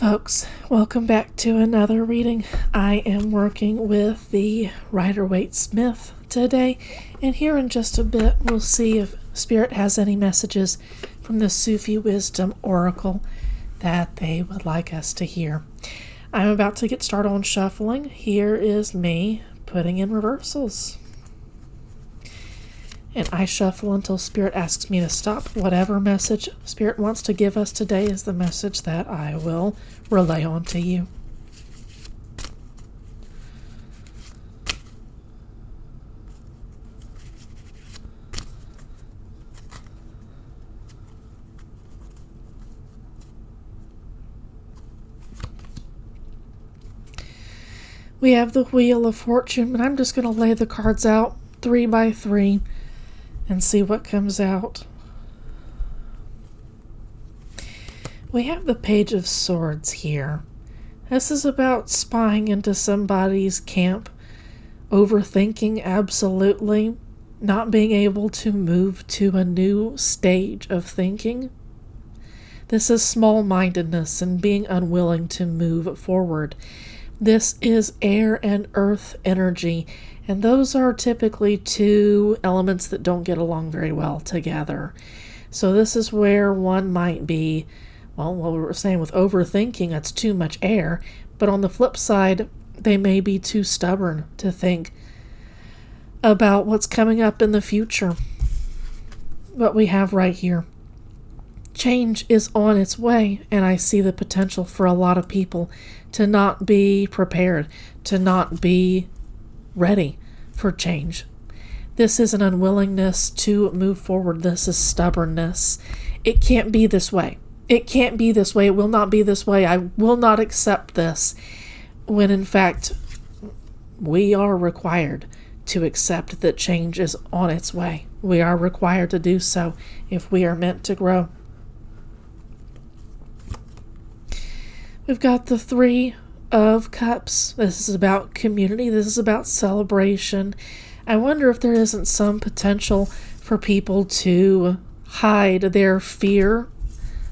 folks, welcome back to another reading. I am working with the Rider-Waite-Smith today, and here in just a bit we'll see if Spirit has any messages from the Sufi Wisdom Oracle that they would like us to hear. I'm about to get started on shuffling. Here is me putting in reversals. And I shuffle until Spirit asks me to stop. Whatever message Spirit wants to give us today is the message that I will relay on to you. We have the Wheel of Fortune, and I'm just going to lay the cards out 3 by 3. And see what comes out. We have the Page of Swords here. This is about spying into somebody's camp, overthinking absolutely, not being able to move to a new stage of thinking. This is small-mindedness and being unwilling to move forward. This is air and earth energy, and those are typically two elements that don't get along very well together. So this is where one might be, well, what we were saying with overthinking, that's too much air, but on the flip side, they may be too stubborn to think about what's coming up in the future. What we have right here. Change is on its way, and I see the potential for a lot of people to not be prepared, to not be ready for change. This is an unwillingness to move forward. This is stubbornness. It can't be this way. It can't be this way. It will not be this way. I will not accept this. When in fact, we are required to accept that change is on its way. We are required to do so if we are meant to grow. We've got the 3 of Cups. This is about community. This is about celebration. I wonder if there isn't some potential for people to hide their fear.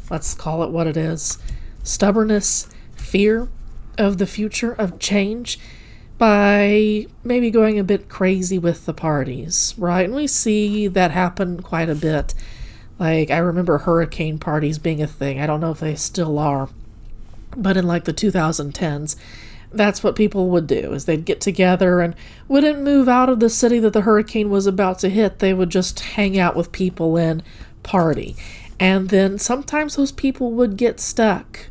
Let's call it what it is. Stubbornness, fear of the future, of change, by maybe going a bit crazy with the parties, right? And we see that happen quite a bit. Like, I remember hurricane parties being a thing. I don't know if they still are. But in like the 2010s, that's what people would do, is they'd get together and wouldn't move out of the city that the hurricane was about to hit. They would just hang out with people and party. And then sometimes those people would get stuck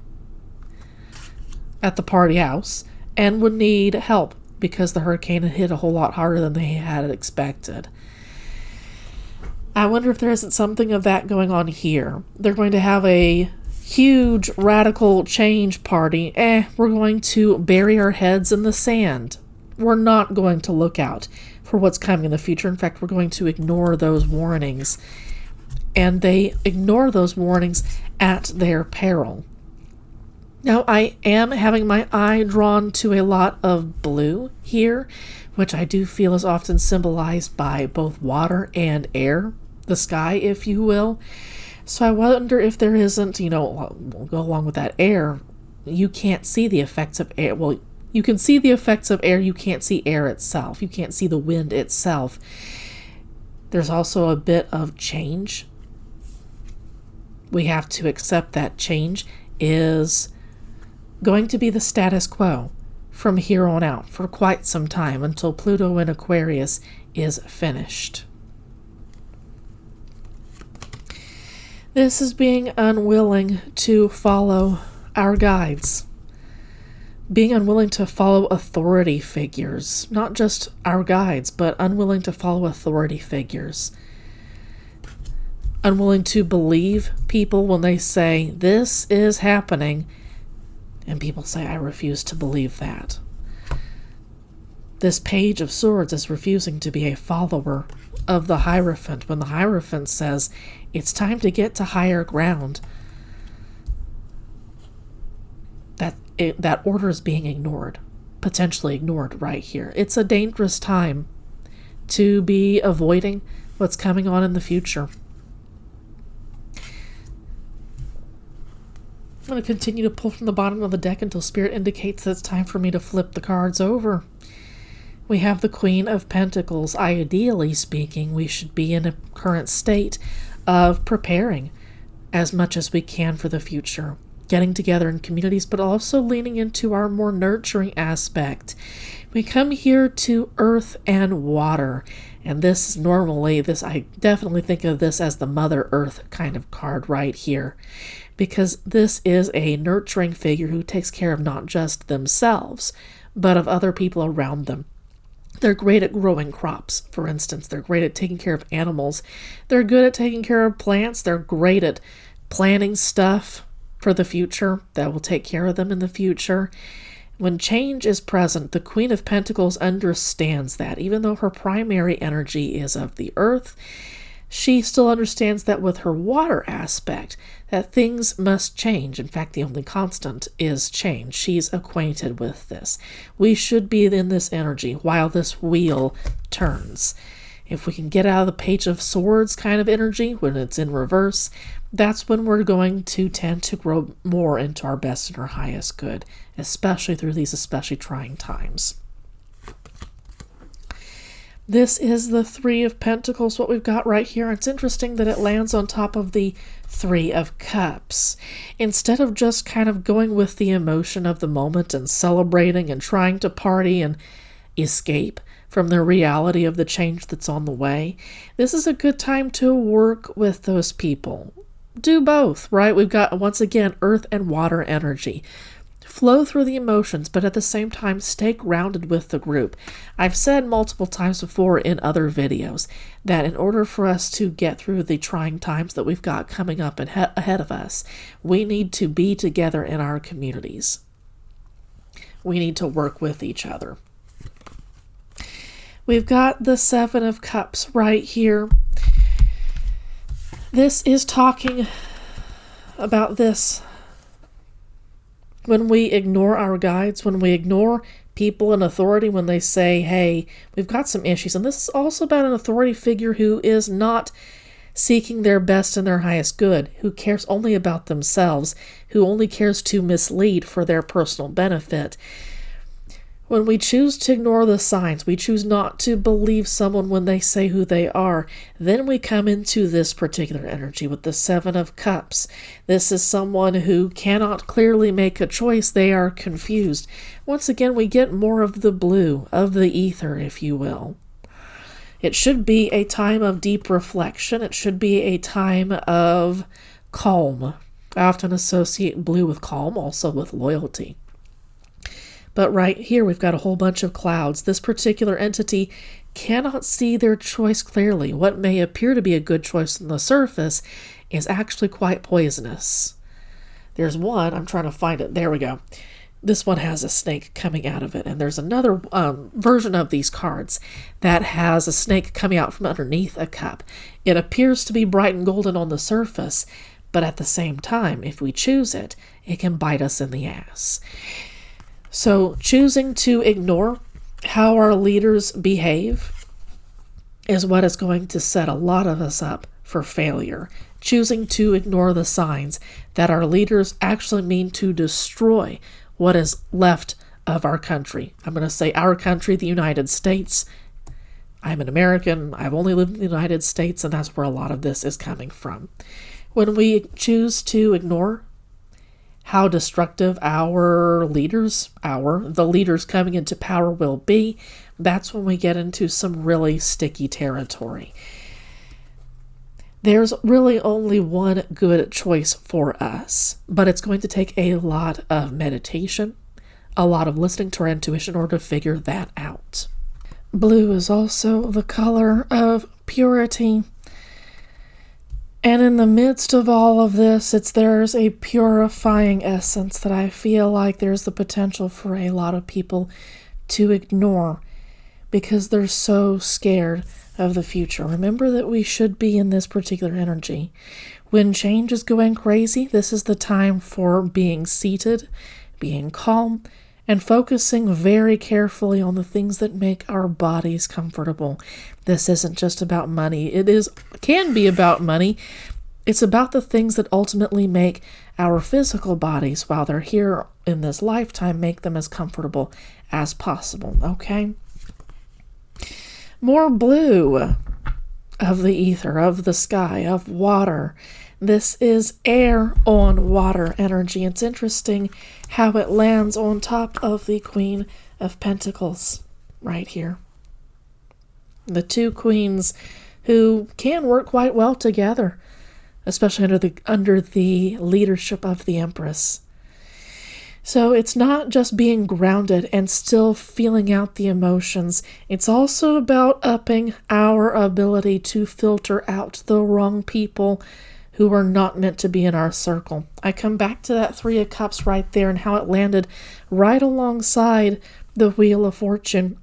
at the party house and would need help because the hurricane had hit a whole lot harder than they had expected. I wonder if there isn't something of that going on here. They're going to have a huge radical change party. We're going to bury our heads in the sand. We're not going to look out for what's coming in the future. In fact, we're going to ignore those warnings. And they ignore those warnings at their peril. Now, I am having my eye drawn to a lot of blue here, which I do feel is often symbolized by both water and air, the sky, if you will. So I wonder if there isn't, we'll go along with that air. You can't see the effects of air. Well, you can see the effects of air. You can't see air itself. You can't see the wind itself. There's also a bit of change. We have to accept that change is going to be the status quo from here on out for quite some time until Pluto in Aquarius is finished. This is being unwilling to follow our guides. Being unwilling to follow authority figures. Not just our guides, but unwilling to follow authority figures. Unwilling to believe people when they say, this is happening. And people say, I refuse to believe that. This Page of Swords is refusing to be a follower of the Hierophant when the Hierophant says, it's time to get to higher ground. That order is being ignored, potentially ignored right here. It's a dangerous time to be avoiding what's coming on in the future. I'm going to continue to pull from the bottom of the deck until Spirit indicates that it's time for me to flip the cards over. We have the Queen of Pentacles. Ideally speaking, we should be in a current state of preparing as much as we can for the future, getting together in communities, but also leaning into our more nurturing aspect. We come here to earth and water, and I definitely think of this as the Mother Earth kind of card right here, because this is a nurturing figure who takes care of not just themselves, but of other people around them. They're great at growing crops, for instance. They're great at taking care of animals. They're good at taking care of plants. They're great at planning stuff for the future that will take care of them in the future. When change is present, the Queen of Pentacles understands that. Even though her primary energy is of the earth, she still understands that with her water aspect, that things must change. In fact, the only constant is change. She's acquainted with this. We should be in this energy while this wheel turns. If we can get out of the Page of Swords kind of energy when it's in reverse, that's when we're going to tend to grow more into our best and our highest good, especially through these especially trying times. This is the Three of Pentacles, what we've got right here. It's interesting that it lands on top of the Three of Cups. Instead of just kind of going with the emotion of the moment and celebrating and trying to party and escape from the reality of the change that's on the way, this is a good time to work with those people. Do both, right? We've got, once again, earth and water energy. Flow through the emotions, but at the same time, stay grounded with the group. I've said multiple times before in other videos that in order for us to get through the trying times that we've got coming up and ahead of us, we need to be together in our communities. We need to work with each other. We've got the Seven of Cups right here. This is talking about this. When we ignore our guides, when we ignore people in authority, when they say, hey, we've got some issues. And this is also about an authority figure who is not seeking their best and their highest good, who cares only about themselves, who only cares to mislead for their personal benefit. When we choose to ignore the signs, we choose not to believe someone when they say who they are, then we come into this particular energy with the Seven of Cups. This is someone who cannot clearly make a choice. They are confused. Once again, we get more of the blue, of the ether, if you will. It should be a time of deep reflection. It should be a time of calm. I often associate blue with calm, also with loyalty. But right here, we've got a whole bunch of clouds. This particular entity cannot see their choice clearly. What may appear to be a good choice on the surface is actually quite poisonous. There's one, I'm trying to find it. There we go. This one has a snake coming out of it. And there's another version of these cards that has a snake coming out from underneath a cup. It appears to be bright and golden on the surface, but at the same time, if we choose it, it can bite us in the ass. So choosing to ignore how our leaders behave is what is going to set a lot of us up for failure. Choosing to ignore the signs that our leaders actually mean to destroy what is left of our country. I'm going to say our country, the United States. I'm an American. I've only lived in the United States, and that's where a lot of this is coming from. When we choose to ignore how destructive the leaders coming into power will be, that's when we get into some really sticky territory. There's really only one good choice for us, but it's going to take a lot of meditation, a lot of listening to our intuition in order to figure that out. Blue is also the color of purity. And in the midst of all of this, there's a purifying essence that I feel like there's the potential for a lot of people to ignore because they're so scared of the future. Remember that we should be in this particular energy. When change is going crazy, this is the time for being seated, being calm, and focusing very carefully on the things that make our bodies comfortable. This isn't just about money. It can be about money, It's about the things that ultimately make our physical bodies, while they're here in this lifetime, make them as comfortable as possible, okay? More blue of the ether, of the sky, of water. This is air on water energy. It's interesting how it lands on top of the Queen of Pentacles right here. The two queens who can work quite well together, especially under the leadership of the Empress. So it's not just being grounded and still feeling out the emotions. It's also about upping our ability to filter out the wrong people who are not meant to be in our circle. I come back to that Three of Cups right there and how it landed right alongside the Wheel of Fortune.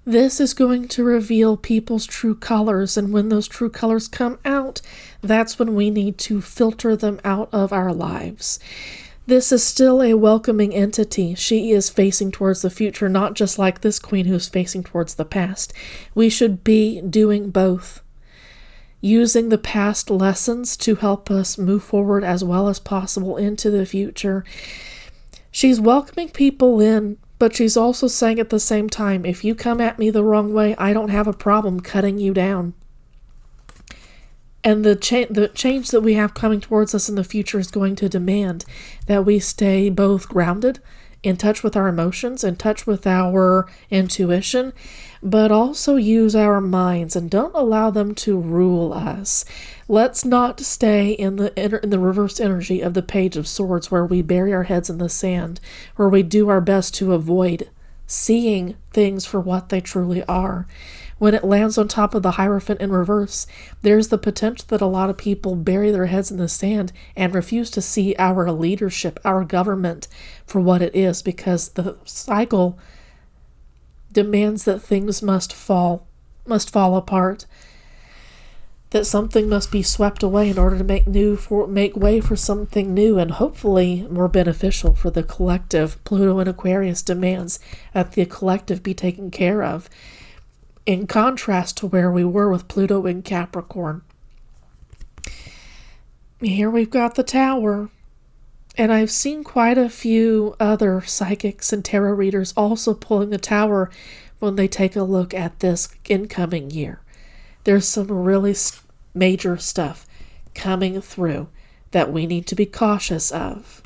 This is going to reveal people's true colors, and when those true colors come out, that's when we need to filter them out of our lives. This is still a welcoming entity. She is facing towards the future, not just like this queen who's facing towards the past. We should be doing both. Using the past lessons to help us move forward as well as possible into the future. She's welcoming people in, but she's also saying at the same time, if you come at me the wrong way, I don't have a problem cutting you down. And the change that we have coming towards us in the future is going to demand that we stay both grounded, in touch with our emotions, in touch with our intuition, but also use our minds and don't allow them to rule us. Let's not stay in the reverse energy of the Page of Swords, where we bury our heads in the sand, where we do our best to avoid seeing things for what they truly are. When it lands on top of the Hierophant in reverse, there's the potential that a lot of people bury their heads in the sand and refuse to see our leadership, our government, for what it is, because the cycle demands that things must fall apart, that something must be swept away in order to make way for something new and hopefully more beneficial for the collective. Pluto and Aquarius demands that the collective be taken care of, in contrast to where we were with Pluto in Capricorn. Here we've got the Tower, and I've seen quite a few other psychics and tarot readers also pulling the Tower when they take a look at this incoming year. There's some really major stuff coming through that we need to be cautious of.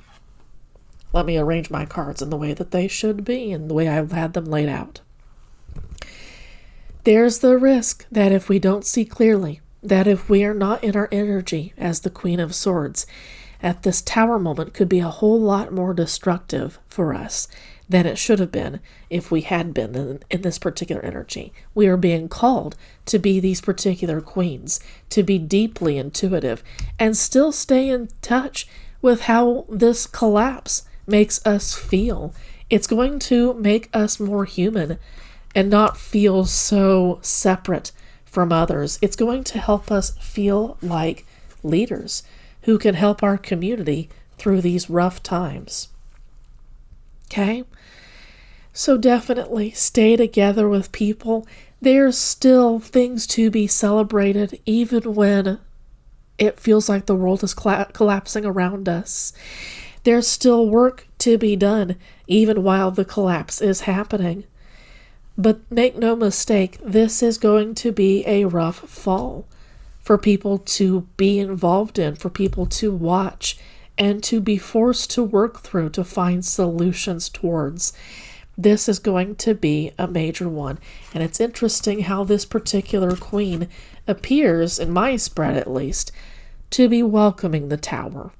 Let me arrange my cards in the way that they should be and the way I've had them laid out. There's the risk that if we don't see clearly, that if we are not in our energy as the Queen of Swords, at this Tower moment could be a whole lot more destructive for us than it should have been if we had been in this particular energy. We are being called to be these particular queens, to be deeply intuitive, and still stay in touch with how this collapse makes us feel. It's going to make us more human and not feel so separate from others. It's going to help us feel like leaders who can help our community through these rough times. Okay? So definitely stay together with people. There's still things to be celebrated, even when it feels like the world is collapsing around us. There's still work to be done, even while the collapse is happening. But make no mistake, this is going to be a rough fall for people to be involved in, for people to watch, and to be forced to work through to find solutions towards. This is going to be a major one. And it's interesting how this particular queen appears, in my spread at least, to be welcoming the Tower.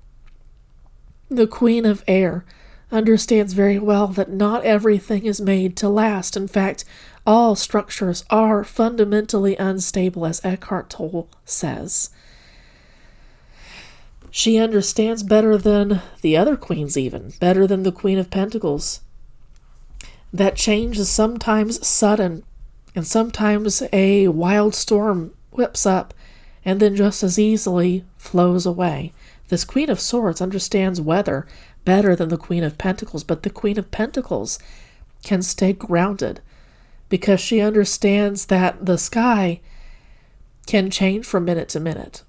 The Queen of Air understands very well that not everything is made to last. In fact, all structures are fundamentally unstable, as Eckhart Tolle says. She understands better than the other queens, even better than the Queen of Pentacles, that change is sometimes sudden, and sometimes a wild storm whips up and then just as easily flows away. This Queen of Swords understands weather better than the Queen of Pentacles, but the Queen of Pentacles can stay grounded because she understands that the sky can change from minute to minute.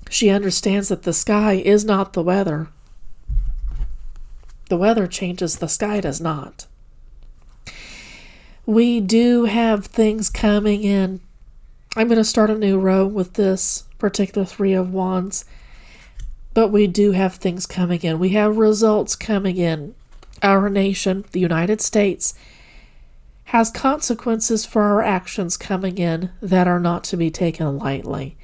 She understands that the sky is not the weather. The weather changes, the sky does not. We do have things coming in. I'm going to start a new row with this particular Three of Wands. But we do have things coming in. We have results coming in. Our nation, the United States, has consequences for our actions coming in that are not to be taken lightly.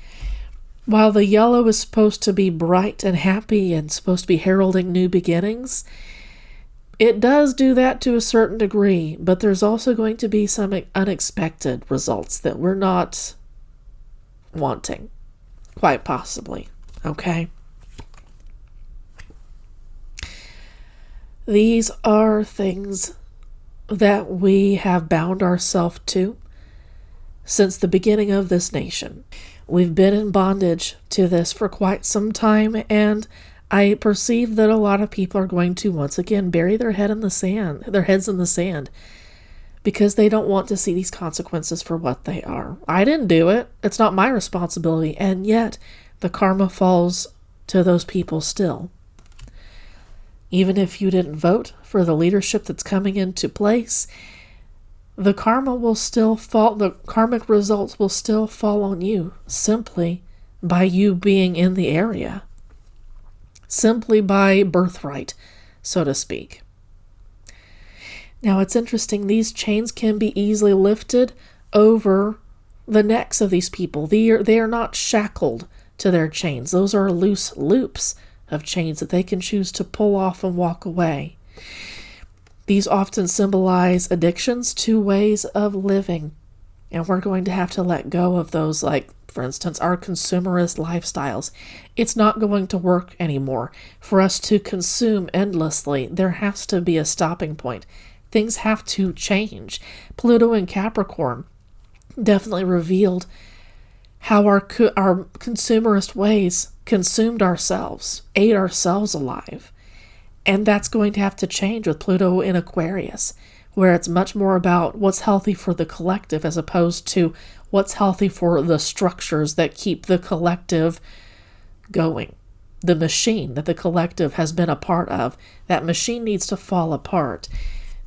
While the yellow is supposed to be bright and happy and supposed to be heralding new beginnings, it does do that to a certain degree, but there's also going to be some unexpected results that we're not wanting, quite possibly, okay? These are things that we have bound ourselves to since the beginning of this nation. We've been in bondage to this for quite some time, and I perceive that a lot of people are going to once again bury their heads in the sand, because they don't want to see these consequences for what they are. I didn't do it. It's not my responsibility, and yet the karma falls to those people still. Even if you didn't vote for the leadership that's coming into place, the karma will still fall, the karmic results will still fall on you simply by you being in the area. Simply by birthright, so to speak. Now it's interesting, these chains can be easily lifted over the necks of these people. They are not shackled to their chains. Those are loose loops of chains that they can choose to pull off and walk away. These often symbolize addictions to ways of living, and we're going to have to let go of those, like, for instance, our consumerist lifestyles. It's not going to work anymore. For us to consume endlessly, there has to be a stopping point. Things have to change. Pluto in Capricorn definitely revealed how our consumerist ways consumed ourselves, ate ourselves alive. And that's going to have to change with Pluto in Aquarius, where it's much more about what's healthy for the collective as opposed to what's healthy for the structures that keep the collective going. The machine that the collective has been a part of, that machine needs to fall apart.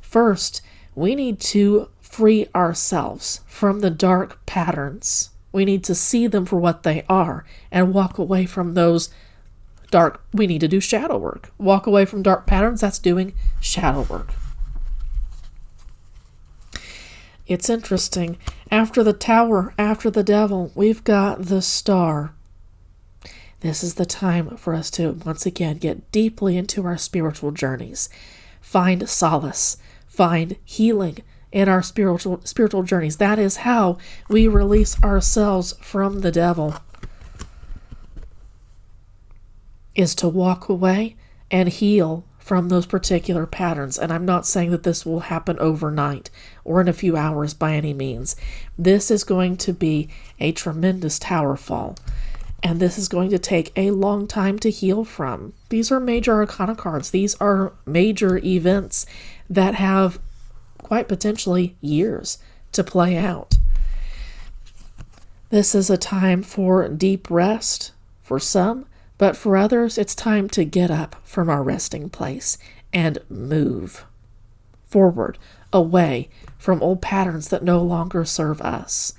First, we need to free ourselves from the dark patterns. We need to see them for what they are and walk away from those dark. We need to do shadow work. Walk away from dark patterns, that's doing shadow work. It's interesting. After the Tower, after the Devil, we've got the Star. This is the time for us to once again get deeply into our spiritual journeys. Find solace. Find healing in our spiritual journeys. That is how we release ourselves from the devil, is to walk away and heal from those particular patterns. And I'm not saying that this will happen overnight or in a few hours by any means. This is going to be a tremendous tower fall, and this is going to take a long time to heal from. These are major arcana cards. These are major events that have quite potentially years to play out. This is a time for deep rest for some, but for others, it's time to get up from our resting place and move forward, away from old patterns that no longer serve us.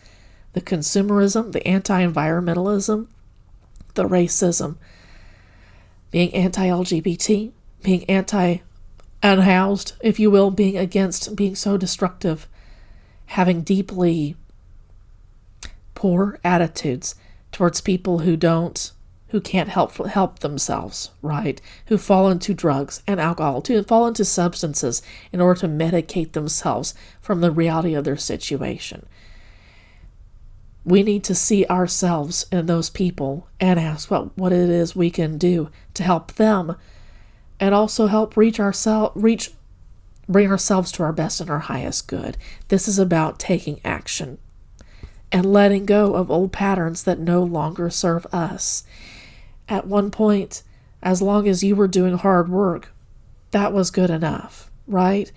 The consumerism, the anti-environmentalism, the racism, being anti-LGBT, being anti-unhoused, if you will, being against being so destructive, having deeply poor attitudes towards people who can't help themselves, right? Who fall into drugs and alcohol, to fall into substances in order to medicate themselves from the reality of their situation. We need to see ourselves in those people and ask what it is we can do to help them, and also help bring ourselves to our best and our highest good. This is about taking action and letting go of old patterns that no longer serve us. At one point, as long as you were doing hard work, that was good enough, right?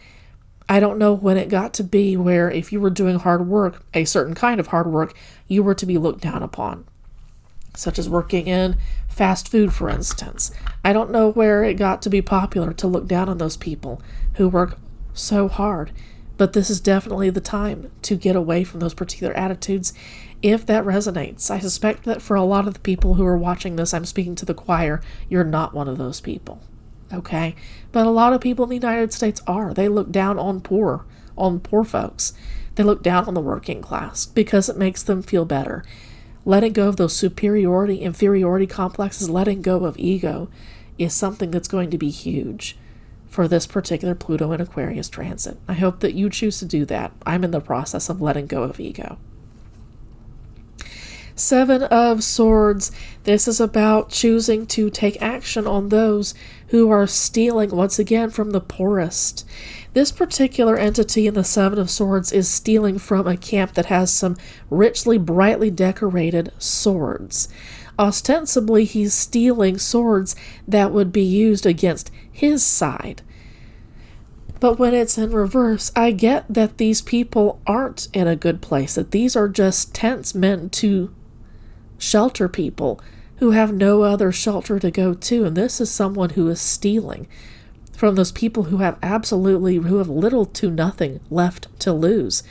I don't know when it got to be where if you were doing hard work, a certain kind of hard work, you were to be looked down upon. such as working in fast food, for instance. I don't know where it got to be popular to look down on those people who work so hard, but this is definitely the time to get away from those particular attitudes if that resonates. I suspect that for a lot of the people who are watching this, I'm speaking to the choir, you're not one of those people, okay? But a lot of people in the United States are. They look down on poor folks. They look down on the working class because it makes them feel better. Letting go of those superiority, inferiority complexes, letting go of ego is something that's going to be huge for this particular Pluto and Aquarius transit. I hope that you choose to do that. I'm in the process of letting go of ego. 7 of Swords. This is about choosing to take action on those who are stealing, once again, from the poorest. This particular entity in the 7 of Swords is stealing from a camp that has some richly, brightly decorated swords. Ostensibly, he's stealing swords that would be used against his side. But when it's in reverse, I get that these people aren't in a good place, that these are just tents meant to shelter people who have no other shelter to go to, and this is someone who is stealing from those people who have little to nothing left to lose,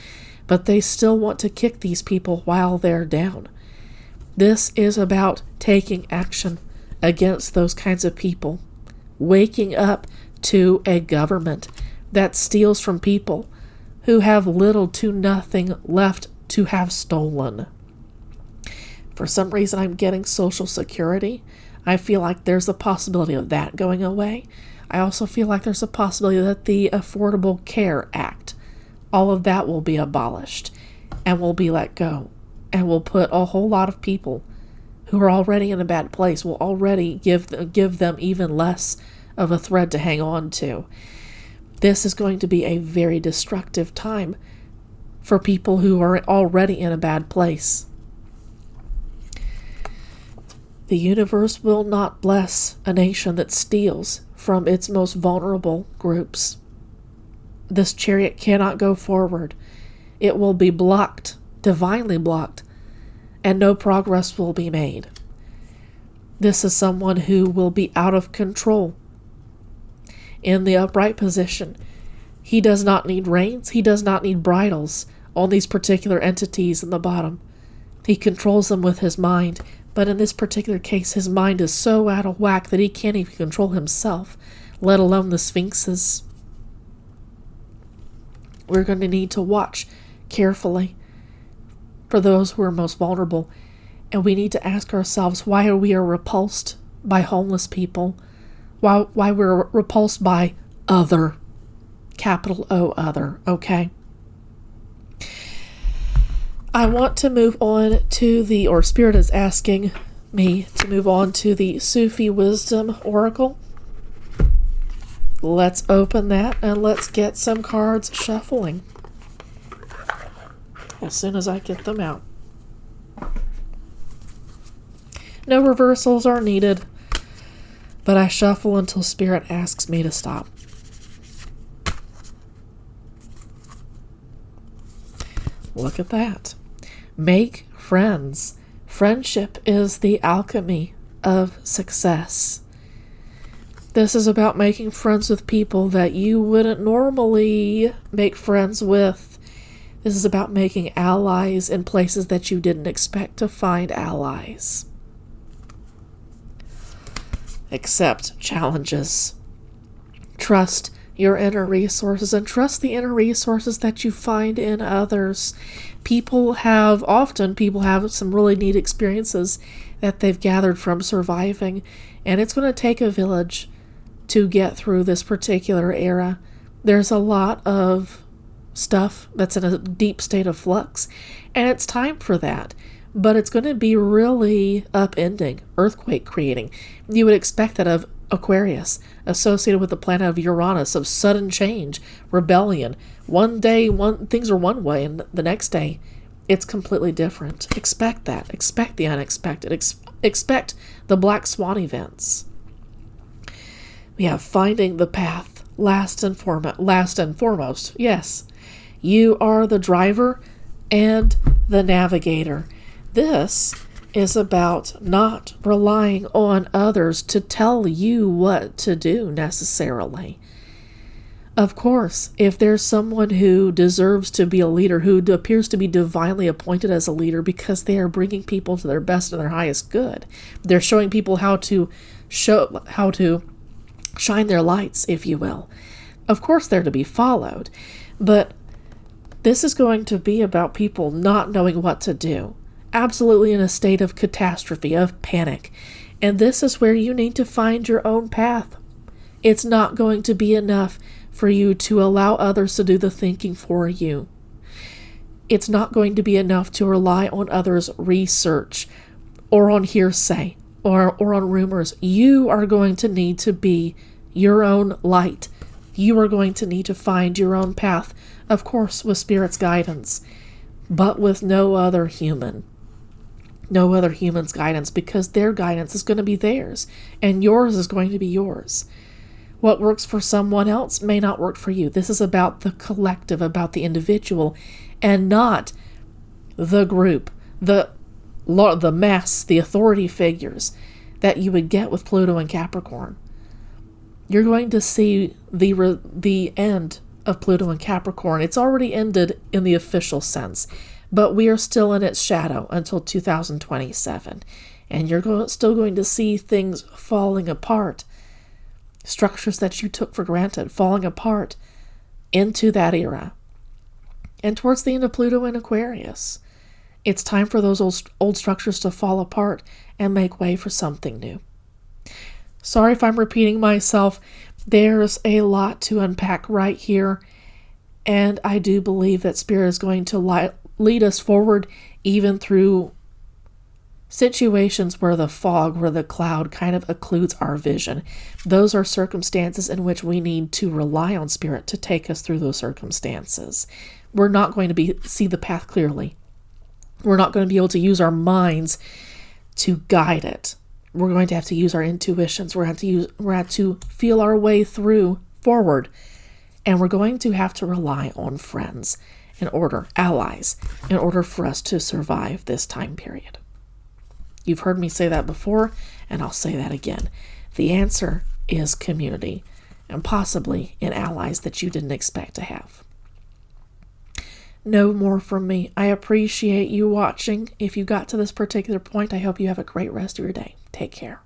but they still want to kick these people while they're down. This is about taking action against those kinds of people, waking up to a government that steals from people who have little to nothing left to have stolen. For some reason, I'm getting Social Security. I feel like there's a possibility of that going away. I also feel like there's a possibility that the Affordable Care Act, all of that will be abolished and will be let go. And will put a whole lot of people who are already in a bad place, will already give them even less of a thread to hang on to. This is going to be a very destructive time for people who are already in a bad place. The universe will not bless a nation that steals from its most vulnerable groups. This chariot cannot go forward. It will be blocked, divinely blocked, and no progress will be made. This is someone who will be out of control. In the upright position, he does not need reins, he does not need bridles on these particular entities in the bottom. He controls them with his mind, but in this particular case, his mind is so out of whack that he can't even control himself, let alone the sphinxes. We're going to need to watch carefully for those who are most vulnerable, and we need to ask ourselves why we are repulsed by homeless people, why we're repulsed by other, capital O other, okay? I want to move on to or Spirit is asking me to move on to the Sufi Wisdom Oracle. Let's open that and let's get some cards shuffling as soon as I get them out. No reversals are needed, but I shuffle until Spirit asks me to stop. Look at that. Make friends. Friendship is the alchemy of success. This is about making friends with people that you wouldn't normally make friends with. This is about making allies in places that you didn't expect to find allies. Accept challenges. Trust your inner resources and trust the inner resources that you find in others. People have some really neat experiences that they've gathered from surviving, and it's going to take a village to get through this particular era. There's a lot of stuff that's in a deep state of flux, and it's time for that. But it's going to be really upending, earthquake creating. You would expect that of Aquarius, associated with the planet of Uranus, of sudden change, rebellion. One day, things are one way, and the next day, it's completely different. Expect that. Expect the unexpected. Expect the black swan events. We have finding the path, last and foremost. Yes, you are the driver and the navigator. This is about not relying on others to tell you what to do necessarily. Of course, if there's someone who deserves to be a leader, who appears to be divinely appointed as a leader because they are bringing people to their best and their highest good, they're showing people how to shine their lights, if you will. Of course, they're to be followed, but this is going to be about people not knowing what to do, absolutely in a state of catastrophe, of panic, and this is where you need to find your own path. It's not going to be enough for you to allow others to do the thinking for you. It's not going to be enough to rely on others' research or on hearsay or on rumors. You are going to need to be your own light. You are going to need to find your own path, of course, with Spirit's guidance, but with no other human's guidance, because their guidance is going to be theirs, and yours is going to be yours. What works for someone else may not work for you. This is about the collective, about the individual, and not the group, the mass, the authority figures that you would get with Pluto and Capricorn. You're going to see the end of Pluto and Capricorn. It's already ended in the official sense, but we are still in its shadow until 2027. And you're still going to see things falling apart. Structures that you took for granted falling apart into that era. And towards the end of Pluto in Aquarius, it's time for those old structures to fall apart and make way for something new. Sorry if I'm repeating myself. There's a lot to unpack right here, and I do believe that Spirit is going to lead us forward even through situations where the fog, where the cloud kind of occludes our vision. Those are circumstances in which we need to rely on Spirit to take us through those circumstances. We're not going to see the path clearly. We're not going to be able to use our minds to guide it. We're going to have to use our intuitions. We're going to have to feel our way forward. And we're going to have to rely on friends allies, in order for us to survive this time period. You've heard me say that before, and I'll say that again. The answer is community, and possibly in allies that you didn't expect to have. No more from me. I appreciate you watching. If you got to this particular point, I hope you have a great rest of your day. Take care.